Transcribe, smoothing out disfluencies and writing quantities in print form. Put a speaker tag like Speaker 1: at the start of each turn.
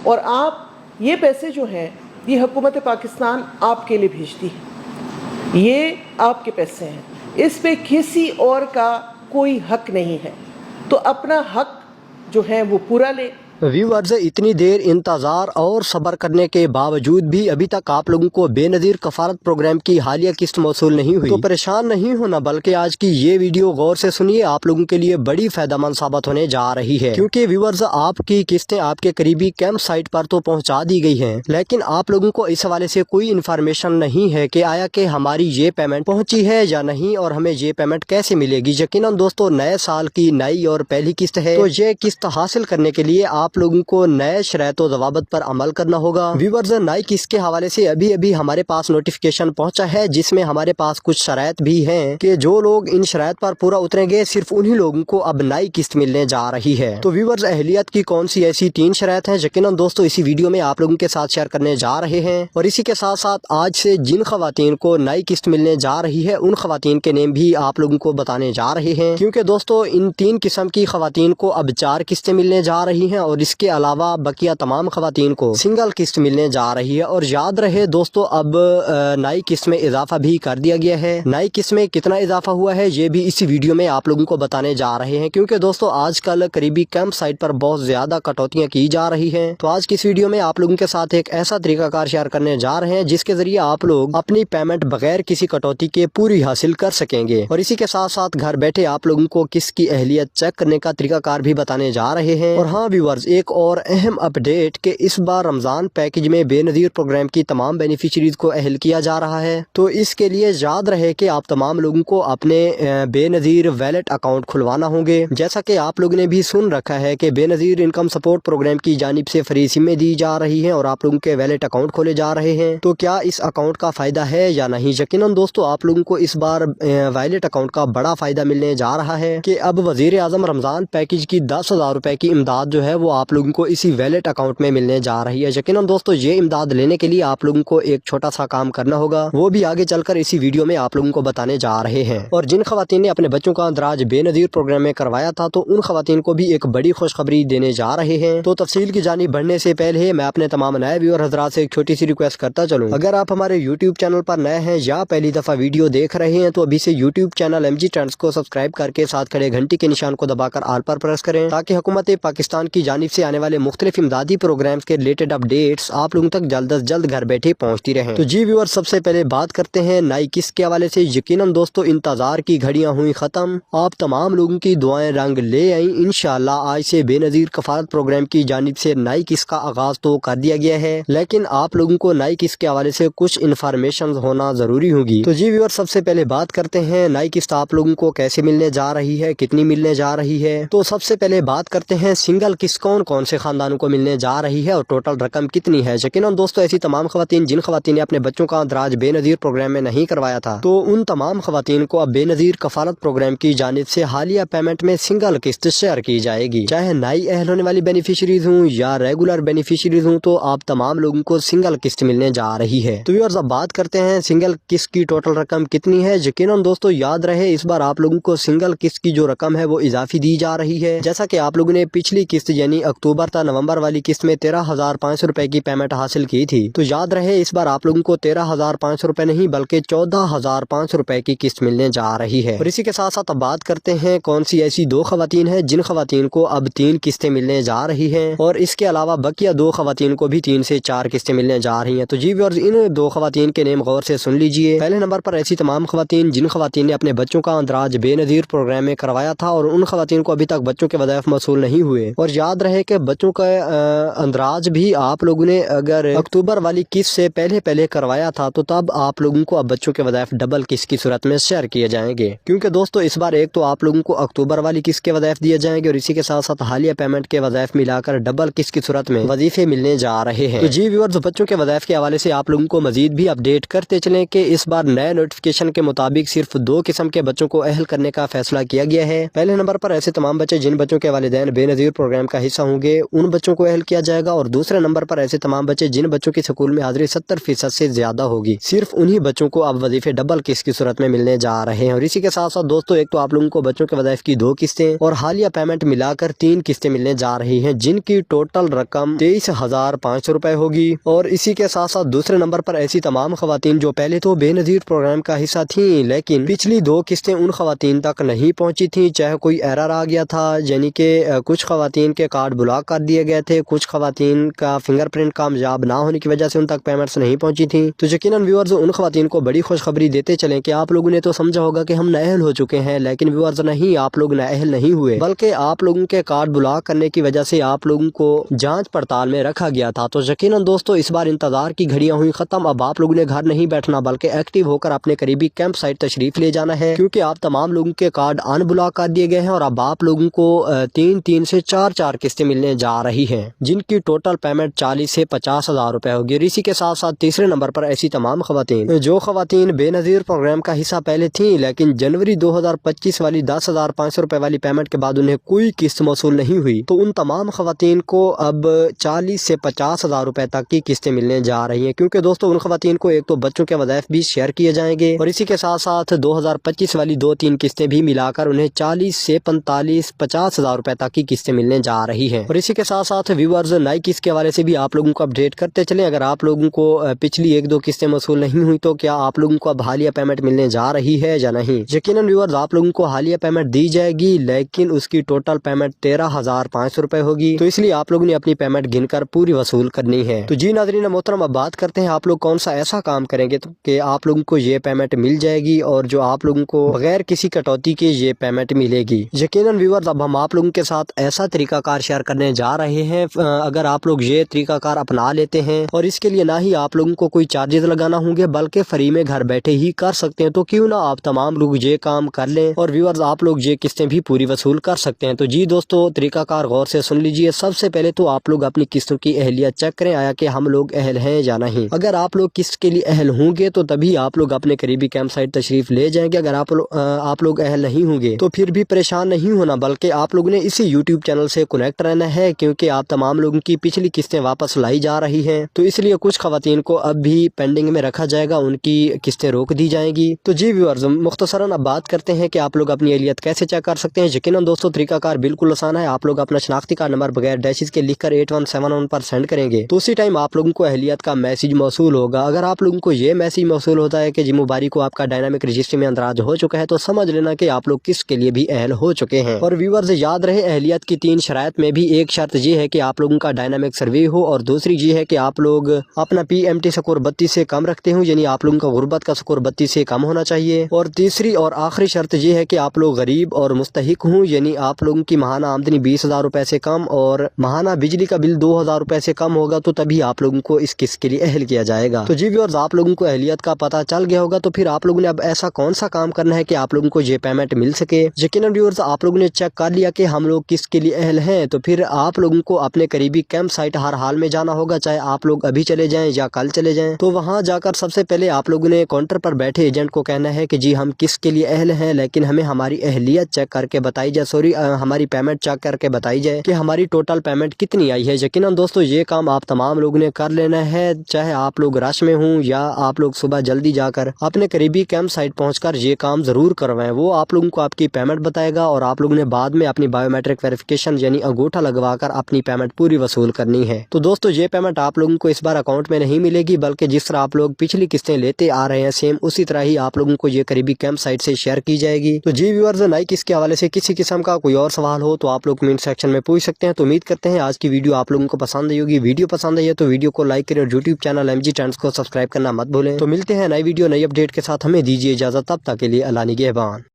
Speaker 1: اور آپ یہ پیسے جو ہیں یہ حکومت پاکستان آپ کے لیے بھیجتی ہے، یہ آپ کے پیسے ہیں، اس پہ کسی اور کا کوئی حق نہیں ہے، تو اپنا حق جو ہے وہ پورا لے۔
Speaker 2: ویورز، اتنی دیر انتظار اور صبر کرنے کے باوجود بھی ابھی تک آپ لوگوں کو بے نظیر کفالت پروگرام کی حالیہ قسط موصول نہیں ہوئی، تو پریشان نہیں ہونا، بلکہ آج کی یہ ویڈیو غور سے سنیے، آپ لوگوں کے لیے بڑی فائدہ مند ثابت ہونے جا رہی ہے، کیونکہ ویورز آپ کی قسطیں آپ کے قریبی کیمپ سائٹ پر تو پہنچا دی گئی ہیں، لیکن آپ لوگوں کو اس حوالے سے کوئی انفارمیشن نہیں ہے کہ آیا کہ ہماری یہ پیمنٹ پہنچی ہے یا نہیں، اور ہمیں یہ پیمنٹ کیسے ملے گی۔ یقیناً دوستو، نئے سال کی نئی اور پہلی قسط ہے، تو یہ قسط حاصل کرنے کے لیے آپ لوگوں کو نئے شرائط و ضوابط پر عمل کرنا ہوگا۔ ویورز، نئی قسط کے حوالے سے ابھی ہمارے پاس نوٹیفیکیشن پہنچا ہے، جس میں ہمارے پاس کچھ شرائط بھی ہیں کہ جو لوگ ان شرائط پر پورا اتریں گے صرف انہی لوگوں کو اب نئی قسط ملنے جا رہی ہے۔ تو ویورز، اہلیت کی کون سی ایسی 3 شرائط ہیں، یقیناً دوستو اسی ویڈیو میں آپ لوگوں کے ساتھ شیئر کرنے جا رہے ہیں، اور اسی کے ساتھ ساتھ آج سے جن خواتین کو نئی قسط ملنے جا رہی ہے ان خواتین کے نیم بھی آپ لوگوں کو بتانے جا رہے ہیں، کیونکہ دوستو ان 3 قسم کی خواتین کو اب 4 قسطیں ملنے جا رہی ہیں، اور اس کے علاوہ بقیہ تمام خواتین کو سنگل قسط ملنے جا رہی ہے۔ اور یاد رہے دوستو، اب نئی قسط میں اضافہ بھی کر دیا گیا ہے۔ نئی قسط میں کتنا اضافہ ہوا ہے یہ بھی اسی ویڈیو میں آپ لوگوں کو بتانے جا رہے ہیں، کیونکہ دوستو آج کل قریبی کیمپ سائٹ پر بہت زیادہ کٹوتیاں کی جا رہی ہیں، تو آج کی اس ویڈیو میں آپ لوگوں کے ساتھ ایک ایسا طریقہ کار شیئر کرنے جا رہے ہیں جس کے ذریعے آپ لوگ اپنی پیمنٹ بغیر کسی کٹوتی کے پوری حاصل کر سکیں گے، اور اسی کے ساتھ ساتھ گھر بیٹھے آپ لوگوں کو قسط کی اہلیت چیک کرنے کا طریقہ کار بھی بتانے جا رہے ہیں۔ اور ہاں ویورز، ایک اور اہم اپڈیٹ کہ اس بار رمضان پیکج میں بے نظیر پروگرام کی تمام بینیفیشریز کو اہل کیا جا رہا ہے، تو اس کے لیے یاد رہے کہ آپ تمام لوگوں کو اپنے بے نظیر ویلٹ اکاؤنٹ کھلوانا ہوں گے۔ جیسا کہ آپ لوگوں نے بھی سن رکھا ہے کہ بے نظیر انکم سپورٹ پروگرام کی جانب سے فری سمیں دی جا رہی ہیں اور آپ لوگوں کے ویلٹ اکاؤنٹ کھولے جا رہے ہیں، تو کیا اس اکاؤنٹ کا فائدہ ہے یا نہیں؟ یقیناً دوستو آپ لوگوں کو اس بار ویلٹ اکاؤنٹ کا بڑا فائدہ ملنے جا رہا ہے کہ اب وزیر اعظم رمضان پیکج کی 10,000 روپے کی امداد جو ہے وہ آپ لوگوں کو اسی ویلٹ اکاؤنٹ میں ملنے جا رہی ہے۔ یقیناً دوستو یہ امداد لینے کے لیے آپ لوگوں کو ایک چھوٹا سا کام کرنا ہوگا، وہ بھی آگے چل کر اسی ویڈیو میں آپ لوگوں کو بتانے جا رہے ہیں۔ اور جن خواتین نے اپنے بچوں کا اندراج بے نظیر پروگرام میں کروایا تھا تو ان خواتین کو بھی ایک بڑی خوشخبری دینے جا رہے ہیں، تو تفصیل کی جانب بڑھنے سے پہلے میں اپنے تمام نئے ویور حضرات سے ایک چھوٹی سی ریکویسٹ کرتا چلوں، اگر آپ ہمارے یوٹیوب چینل پر نئے ہیں یا پہلی دفعہ ویڈیو دیکھ رہے ہیں تو ابھی سے یوٹیوب چینل MG ٹرینڈز کو سبسکرائب کر کے ساتھ کھڑے گھنٹی کے نشان کو دبا کر آل پر پریس کریں، تاکہ حکومت پاکستان کی جانب سے آنے والے مختلف امدادی پروگرامز کے ریلیٹڈ اپڈیٹس آپ لوگوں تک جلد از جلد گھر بیٹھے پہنچتی رہیں۔ تو جی ویور، سب سے پہلے بات کرتے ہیں نئی قسط کے حوالے سے۔ یقیناً دوستو انتظار کی گھڑیاں ہوئی ختم، آپ تمام لوگوں کی دعائیں رنگ لے آئیں۔ انشاءاللہ آج سے بے نظیر کفالت پروگرام کی جانب سے نئی قسط کا آغاز تو کر دیا گیا ہے، لیکن آپ لوگوں کو نئی قسط کے حوالے سے کچھ انفارمیشن ہونا ضروری ہوگی۔ تو جی ویور، سب سے پہلے بات کرتے ہیں نئی قسط آپ لوگوں کو کیسے ملنے جا رہی ہے، کتنی ملنے جا رہی ہے۔ تو سب سے پہلے بات کرتے ہیں سنگل قسط کون کون سے خاندانوں کو ملنے جا رہی ہے اور ٹوٹل رقم کتنی ہے۔ یقیناً دوستو ایسی تمام خواتین جن خواتین نے اپنے بچوں کا اندراج بے نظیر پروگرام میں نہیں کروایا تھا، تو ان تمام خواتین کو اب بے نظیر کفالت پروگرام کی جانب سے حالیہ پیمنٹ میں سنگل قسط شیئر کی جائے گی، چاہے نئی اہل ہونے والی بینیفیشریز ہوں یا ریگولر بینیفیشریز ہوں، تو آپ تمام لوگوں کو سنگل قسط ملنے جا رہی ہے۔ تو ویورز، اب بات کرتے ہیں سنگل قسط کی ٹوٹل رقم کتنی ہے۔ یقیناً دوستو یاد رہے اس بار آپ لوگوں کو سنگل قسط کی جو رقم ہے وہ اضافی دی جا رہی ہے، جیسا کہ آپ لوگوں نے پچھلی قسط یعنی اکتوبر تا نومبر والی قسط میں 13,500 روپے کی پیمنٹ حاصل کی تھی، تو یاد رہے اس بار آپ لوگوں کو 13,500 روپے نہیں بلکہ 14,500 روپے کی قسط ملنے جا رہی ہے۔ اور اسی کے ساتھ ساتھ اب بات کرتے ہیں کون سی ایسی 2 خواتین ہیں جن خواتین کو اب 3 قسطیں ملنے جا رہی ہیں، اور اس کے علاوہ بقیہ 2 خواتین کو بھی 3 سے 4 قسطیں ملنے جا رہی ہیں۔ تو جی ویورز، ان 2 خواتین کے نیم غور سے سن لیجئے۔ پہلے نمبر پر ایسی تمام خواتین جن خواتین نے اپنے بچوں کا اندراج بے نظیر پروگرام میں کروایا تھا اور ان خواتین کو ابھی تک بچوں کے وظائف موصول نہیں ہوئے، اور یاد رہے کہ بچوں کا اندراج بھی آپ لوگوں نے اگر اکتوبر والی قسط سے پہلے کروایا تھا تو تب آپ لوگوں کو اب بچوں کے وظائف ڈبل قسط کی صورت میں شیئر کیے جائیں گے، کیونکہ دوستو اس بار ایک تو آپ لوگوں کو اکتوبر والی قسط کے وظائف دیے جائیں گے اور اسی کے ساتھ ساتھ حالیہ پیمنٹ کے وظائف ملا کر ڈبل قسط کی صورت میں وظیفے ملنے جا رہے ہیں۔ تو جی ویورز، بچوں کے وظائف کے حوالے سے آپ لوگوں کو مزید بھی اپڈیٹ کرتے چلیں کہ اس بار نئے نوٹیفیکیشن کے مطابق صرف 2 قسم کے بچوں کو اہل کرنے کا فیصلہ کیا گیا ہے۔ پہلے نمبر پر ایسے تمام بچے جن بچوں کے والدین بے نظیر پروگرام کا حصہ ہوں گے ان بچوں کو اہل کیا جائے گا، اور دوسرے نمبر پر ایسے تمام بچے جن بچوں کی اسکول میں حاضری 70% سے زیادہ ہوگی، صرف انہی بچوں کو اب وظیفے ڈبل قسط کی صورت میں ملنے جا رہے ہیں۔ اور اسی کے ساتھ ساتھ دوستو ایک تو آپ لوگوں کو بچوں کے وظائف کی 2 قسطیں اور حالیہ پیمنٹ ملا کر 3 قسطیں ملنے جا رہی ہیں، جن کی ٹوٹل رقم 23,500 روپے ہوگی۔ اور اسی کے ساتھ ساتھ دوسرے نمبر پر ایسی تمام خواتین جو پہلے تو بے نظیر پروگرام کا حصہ تھیں لیکن پچھلی 2 قسطیں ان خواتین تک نہیں پہنچی تھیں، چاہے کوئی ایرر آ گیا تھا، یعنی کہ کچھ خواتین کے کارڈ بلاک کر دیے گئے تھے، کچھ خواتین کا فنگر پرنٹ کامیاب نہ ہونے کی وجہ سے ان تک پیمنٹس نہیں پہنچی تھیں۔ تو یقیناً ویورز ان خواتین کو بڑی خوشخبری دیتے چلیں کہ آپ لوگوں نے تو سمجھا ہوگا کہ ہم نااہل ہو چکے ہیں، لیکن ویورز نہیں، آپ لوگ نااہل نہیں ہوئے، بلکہ آپ لوگوں کے کارڈ بلاک کرنے کی وجہ سے آپ لوگوں کو جانچ پڑتال میں رکھا گیا تھا۔ تو یقیناً دوستو اس بار انتظار کی گھڑیاں ہوئی ختم، اب آپ لوگوں نے گھر نہیں بیٹھنا بلکہ ایکٹیو ہو کر اپنے قریبی کیمپ سائٹ تشریف لے جانا ہے، کیونکہ آپ تمام لوگوں کے کارڈ ان بلاک کر دیے گئے ہیں اور اب آپ لوگوں کو 3 سے 4 قسطیں ملنے جا رہی ہیں، جن کی ٹوٹل پیمنٹ 40 سے 50 ہزار روپے ہوگی۔ اور اسی کے ساتھ ساتھ تیسرے نمبر پر ایسی تمام خواتین جو خواتین بے نظیر پروگرام کا حصہ پہلے تھیں لیکن جنوری 2025 والی 10,500 روپے والی پیمنٹ کے بعد انہیں کوئی قسط موصول نہیں ہوئی، تو ان تمام خواتین کو اب 40 سے 50 ہزار روپے تک کی قسطیں ملنے جا رہی ہیں، کیونکہ دوستو ان خواتین کو ایک تو بچوں کے وظائف بھی شیئر کیے جائیں گے اور اسی کے ساتھ ساتھ 2025 والی 2-3 قسطیں بھی ملا کر انہیں 40 سے 45-50 ہزار روپے تک کی قسطیں ملنے جا رہی ہیں۔ اور اسی کے ساتھ ساتھ ویورز نئی قسط کے حوالے سے بھی آپ لوگوں کو اپڈیٹ کرتے چلیں، اگر آپ لوگوں کو پچھلی 1-2 قسطیں موصول نہیں ہوئی تو کیا آپ لوگوں کو اب حالیہ پیمنٹ ملنے جا رہی ہے یا نہیں؟ یقیناً ویورز آپ لوگوں کو حالیہ پیمنٹ دی جائے گی لیکن اس کی ٹوٹل پیمنٹ 13,500 روپے ہوگی، تو اس لیے آپ لوگوں نے اپنی پیمنٹ گن کر پوری وصول کرنی ہے۔ تو جی ناظرین محترم، اب بات کرتے ہیں آپ لوگ کون سا ایسا کام کریں گے کہ آپ لوگوں کو یہ پیمنٹ مل جائے گی اور جو آپ لوگوں کو بغیر کسی کٹوتی کے یہ پیمنٹ ملے گی۔ یقیناً ویورز اب ہم آپ لوگوں کے ساتھ ایسا طریقہ کار شیئر کرنے جا رہے ہیں، اگر آپ لوگ یہ طریقہ کار اپنا لیتے ہیں اور اس کے لیے نہ ہی آپ لوگوں کو کوئی چارجز لگانا ہوں گے بلکہ فری میں گھر بیٹھے ہی کر سکتے ہیں، تو کیوں نہ آپ تمام لوگ یہ کام کر لیں اور ویورز آپ لوگ یہ قسطیں بھی پوری وصول کر سکتے ہیں۔ تو جی دوستو طریقہ کار غور سے سن لیجئے۔ سب سے پہلے تو آپ لوگ اپنی قسطوں کی اہلیت چیک کریں، آیا کہ ہم لوگ اہل ہیں یا نہیں۔ اگر آپ لوگ قسط کے لیے اہل ہوں گے تو تبھی آپ لوگ اپنے قریبی کیمپ سائٹ تشریف لے جائیں گے، اگر آپ لوگ اہل نہیں ہوں گے تو پھر بھی پریشان نہیں ہونا بلکہ آپ لوگ نے اسی یوٹیوب چینل سے کنیکٹ رہنا ہے، کیونکہ آپ تمام لوگوں کی پچھلی قسطیں واپس لائی جا رہی ہیں، تو اس لیے کچھ خواتین کو اب بھی پینڈنگ میں رکھا جائے گا، ان کی قسطیں روک دی جائیں گی۔ تو جی ویورز مختصراً اب بات کرتے ہیں کہ آپ لوگ اپنی اہلیت کیسے چیک کر سکتے ہیں۔ یقیناً دوستو طریقہ کار بالکل آسان ہے، آپ لوگ اپنا شناختی کارڈ نمبر بغیر ڈیشز کے لکھ کر 8171 پر سینڈ کریں گے تو اسی ٹائم آپ لوگوں کو اہلیت کا میسج موصول ہوگا۔ اگر آپ لوگوں کو یہ میسج موصول ہوتا ہے کہ جی مبارک کو آپ کا ڈائنامک رجسٹری میں اندراج ہو چکا ہے، تو سمجھ لینا کہ آپ لوگ قسط کے لیے بھی اہل ہو چکے ہیں۔ اور ویورز یاد رہے اہلیت کی 3 شرائط میں بھی ایک شرط یہ ہے کہ آپ لوگوں کا ڈائنامک سروے ہو، اور دوسری یہ ہے کہ آپ لوگ اپنا PMT سکور 32 سے کم رکھتے ہوں، یعنی آپ لوگوں کا غربت کا سکور 32 سے کم ہونا چاہیے، اور تیسری اور آخری شرط یہ ہے کہ آپ لوگ غریب اور مستحق ہوں، یعنی آپ لوگوں کی ماہانہ آمدنی 20,000 روپے سے کم اور ماہانہ بجلی کا بل 2,000 روپے سے کم ہوگا، تو تبھی آپ لوگوں کو اس قسط کے لیے اہل کیا جائے گا۔ تو جی ویورز آپ لوگوں کو اہلیت کا پتہ چل گیا ہوگا، تو پھر آپ لوگوں نے اب ایسا کون سا کام کرنا ہے کہ آپ لوگوں کو یہ پیمنٹ مل سکے۔ یقیناً ویورز آپ لوگوں نے چیک کر لیا کہ ہم لوگ کس کے لیے اہل ہیں، تو پھر آپ لوگوں کو اپنے قریبی کیمپ سائٹ ہر حال میں جانا ہوگا، چاہے آپ لوگ ابھی چلے جائیں یا کل چلے جائیں۔ تو وہاں جا کر سب سے پہلے آپ لوگوں نے کاؤنٹر پر بیٹھے ایجنٹ کو کہنا ہے کہ جی ہم کس کے لیے اہل ہیں، لیکن ہمیں ہماری اہلیت چیک کر کے بتائی جائے، ہماری پیمنٹ چیک کر کے بتائی جائے کہ ہماری ٹوٹل پیمنٹ کتنی آئی ہے۔ یقیناً دوستو یہ کام آپ تمام لوگوں نے کر لینا ہے، چاہے آپ لوگ رش میں ہوں یا آپ لوگ صبح جلدی جا کر اپنے قریبی کیمپ سائٹ پہنچ کر یہ کام ضرور کروائیں، وہ آپ لوگوں کو آپ کی پیمنٹ بتائے گا اور آپ لوگوں نے بعد میں اپنی بایو میٹرک ویریفیکیشن یعنی انگوٹھا لگوا کر اپنی پیمنٹ پوری وصول کرنی ہے۔ تو دوستو یہ پیمنٹ آپ لوگوں کو اس بار اکاؤنٹ میں نہیں ملے گی، بلکہ جس طرح آپ لوگ پچھلی قسطیں لیتے آ رہے ہیں سیم اسی طرح ہی آپ لوگوں کو یہ قریبی کیمپ سائٹ سے شیئر کی جائے گی۔ تو جی ویورز نئی قسط کے حوالے سے کسی قسم کا کوئی اور سوال ہو تو آپ لوگ کمنٹ سیکشن میں پوچھ سکتے ہیں۔ تو امید کرتے ہیں آج کی ویڈیو آپ لوگوں کو پسند آئی ہوگی، ویڈیو پسند آئی ہے تو ویڈیو کو لائک کریں اور یوٹیوب چینل MG ٹرینڈز کو سبسکرائب کرنا مت بھولیں۔ تو ملتے ہیں نئی ویڈیو نئی اپڈیٹ کے ساتھ، ہمیں دیجیے اجازت، تب تک کے لیے اللہ نگہبان۔